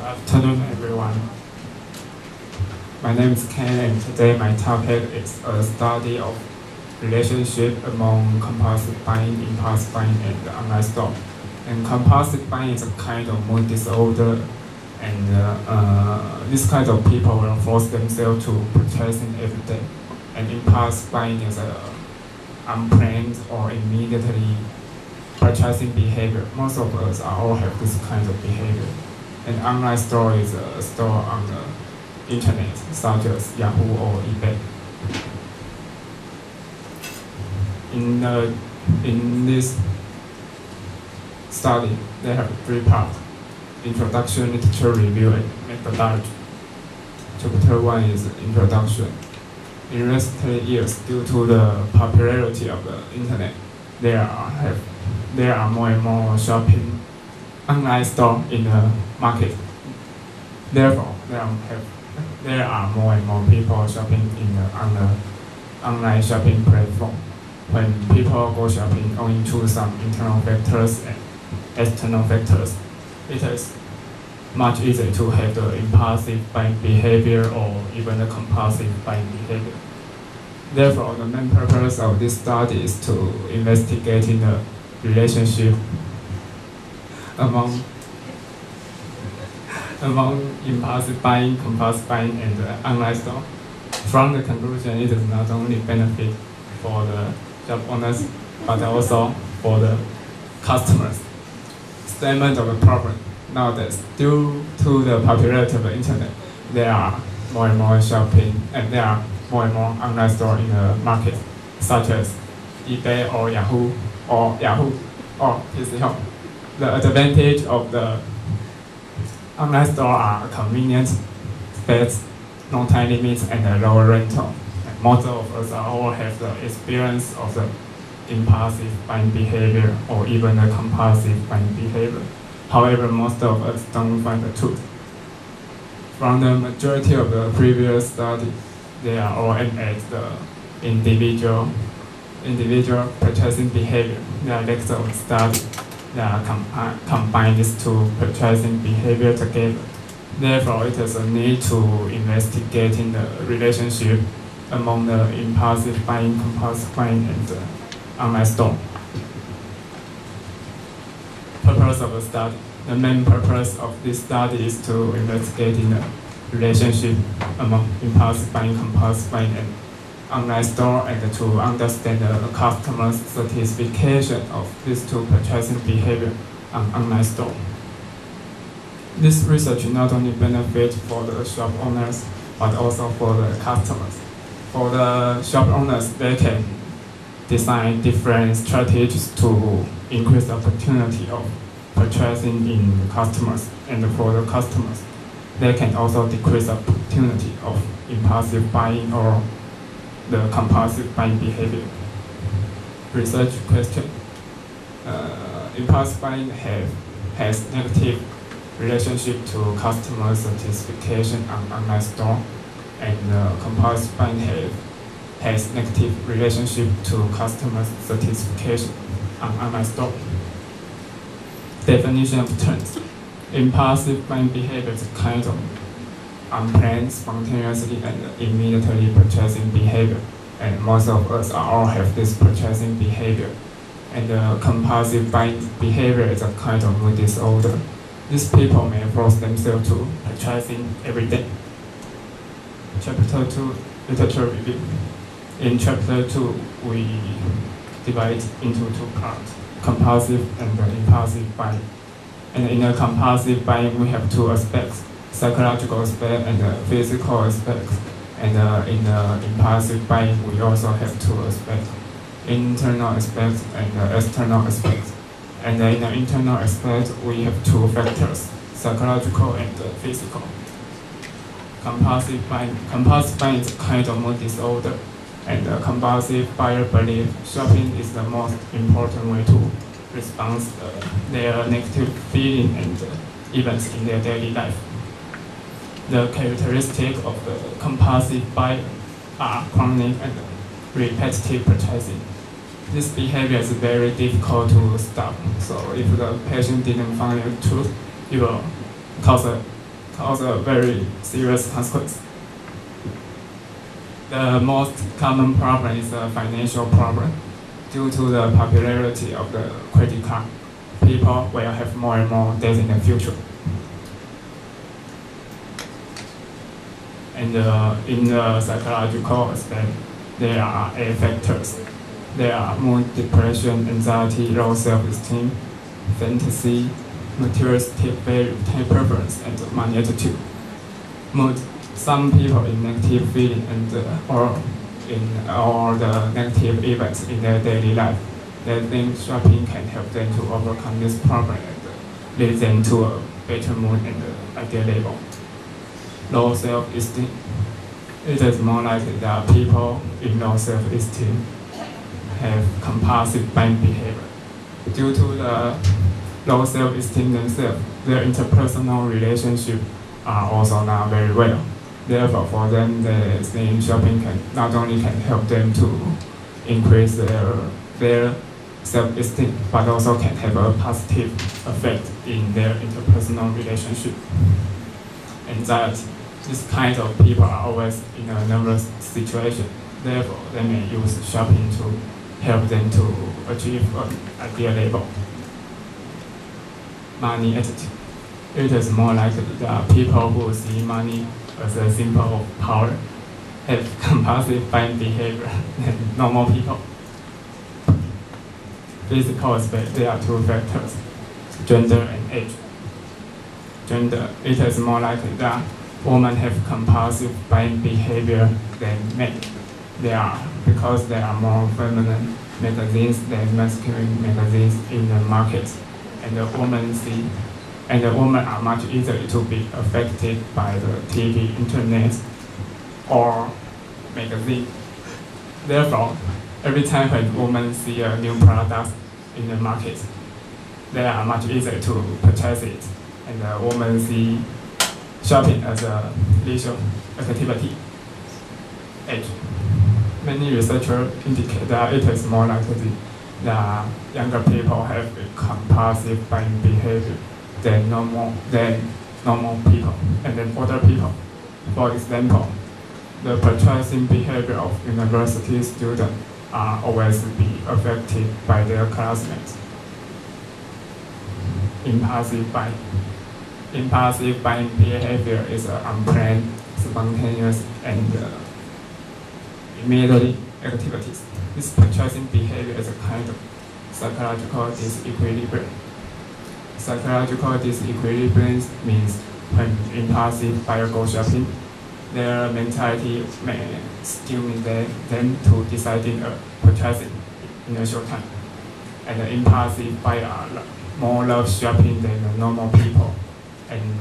afternoon, everyone. My name is Ken, and today my topic is a study of relationship among compulsive buying, impulse buying, and online store. And compulsive buying is a kind of mood disorder, and this kind of people will force themselves to purchasing every day. And impulse buying is a unplanned or immediately purchasing behavior. Most of us all have this kind of behavior. And online store is a store on the internet, such as Yahoo or eBay. In this study, they have 3 parts: introduction, literature review, and methodology. Chapter 1 is introduction. In recent years, due to the popularity of the internet, there are more and more shopping online store in the market. Therefore, there are more and more people shopping on the online shopping platform. When people go shopping owing to some internal factors and external factors, it is much easier to have the impulsive buying behavior or even the compulsive buying behavior. Therefore, the main purpose of this study is to investigate the relationship among impulsive buying, compulsive buying, and the online store. From the conclusion, it is not only benefit for the shop owners, but also for the customers. Statement of the problem. Nowadays, due to the popularity of the internet, there are more and more shopping, and there are more and more online stores in the market, such as eBay or Yahoo or PC Home. The advantage of the online store are convenient, space, no time limits, and a lower rental. And most of us all have the experience of the impulsive buying behavior or even the compulsive buying behavior. However, most of us don't find the truth. From the majority of the previous study, they are all aimed at the individual purchasing behavior. There are lots of studies that combine these two purchasing behavior together. Therefore, it is a need to investigate the relationship among the impulsive buying, compulsive buying, and the online store. Purpose of the study. The main purpose of this study is to investigate the relationship among impulsive buying, compulsive buying, and online store, and to understand the customer's satisfaction of these two purchasing behavior on online store. This research not only benefits for the shop owners, but also for the customers. For the shop owners, they can design different strategies to increase the opportunity of purchasing in customers, and for the customers, they can also decrease the opportunity of impulsive buying or the compulsive buying behavior. Research question. Impulsive buying has negative relationship to customer satisfaction on online store, and compulsive buying has negative relationship to customer satisfaction on online store. Definition of terms. Impulsive buying behavior is a kind of unplanned, spontaneously, and immediately purchasing behavior. And most of us all have this purchasing behavior. And compulsive buying behavior is a kind of mood disorder. These people may force themselves to purchasing every day. Chapter 2, literature review. In chapter 2, we divide into 2 parts: compulsive and impulsive buying. And in the compulsive buying, we have 2 aspects: psychological aspect and the physical aspect. And in the impulsive buying, we also have 2 aspects: internal aspect and external aspect. And in the internal aspect, we have 2 factors: psychological and physical. Compulsive buying is a kind of mood disorder, and the compulsive buyer believes shopping is the most important way to respond their negative feeling and events in their daily life. The characteristic of the compulsive buyer are chronic and repetitive purchasing. This behavior is very difficult to stop. So if the patient didn't find the truth, it will cause a cause a very serious consequence. The most common problem is the financial problem. Due to the popularity of the credit card, people will have more and more debt in the future. And in the psychological aspect, there are 8 factors. There are mood, depression, anxiety, low self-esteem, fantasy, materialistic value, time preference, and money attitude. Mood. Some people in negative feeling and or in all the negative events in their daily life, they think shopping can help them to overcome this problem and lead them to a better mood and ideal level. Low self-esteem. It is more likely that people in low self-esteem have compulsive buying behavior. Due to the low self-esteem themselves, their interpersonal relationships are also not very well. Therefore, for them, they think shopping can not only can help them to increase their self-esteem, but also can have a positive effect in their interpersonal relationship. Anxiety. This kind of people are always in a nervous situation. Therefore, they may use shopping to help them to achieve an ideal level. Money attitude. It is more likely that people who see money as a symbol of power have compulsive buying behavior than normal people. Physical aspect, there are 2 factors, gender and age. Gender, it is more likely that women have compulsive buying behavior than men. Because there are more feminine magazines than masculine magazines in the market, and the women are much easier to be affected by the TV, internet, or magazine. Therefore, every time when women see a new product in the market, they are much easier to purchase it, and the women see shopping as a leisure activity. Age. Many researchers indicate that it is more likely that younger people have a compulsive buying behavior than normal people, and then older people. For example, the purchasing behavior of university students are always be affected by their classmates. Impulsive buying. Impulsive buying behavior is unplanned, spontaneous, and immediate activities. This purchasing behavior is a kind of psychological disequilibrium. Psychological disequilibrium means when impulsive buyers go shopping, their mentality may stimulate them to deciding purchasing in a short time. And the impulsive buyers more love shopping than the normal people. And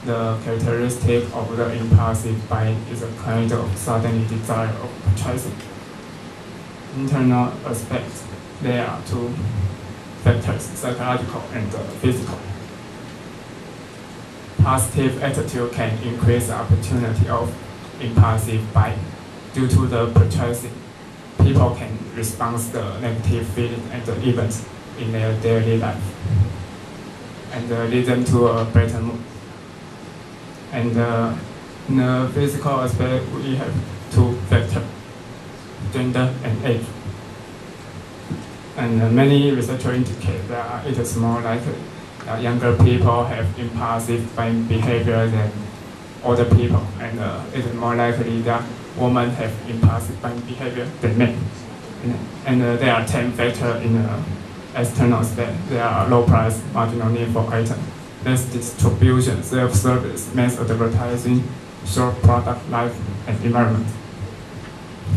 the characteristic of the impulsive buying is a kind of sudden desire of purchasing. Internal aspects, there are 2 factors, psychological and physical. Positive attitude can increase the opportunity of impulsive buying. Due to the purchasing, people can respond to the negative feeling and the events in their daily life, and lead them to a better mood. And in the physical aspect, we have 2 factors, gender and age. And many researchers indicate that it is more likely that younger people have impulsive buying behavior than older people, and it is more likely that women have impulsive buying behavior than men. And there are 10 factors in the external aspect. There are low price, marginal need for item, less distribution, self-service, mass advertising, short product life, and environment.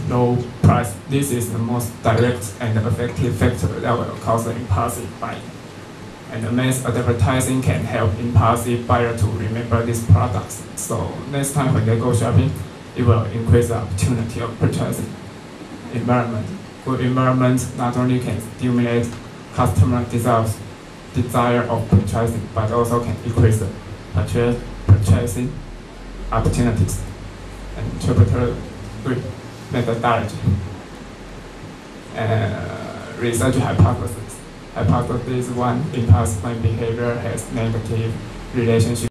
Low price. This is the most direct and effective factor that will cause the impulsive buying. And the mass advertising can help impulsive buyers to remember these products. So next time when they go shopping, it will increase the opportunity of purchasing. Environment. Good environment not only can stimulate customer desire of purchasing, but also can increase the purchasing opportunities. And chapter 3, methodology. Research hypothesis. Hypothesis 1, impulse buying behavior has negative relationship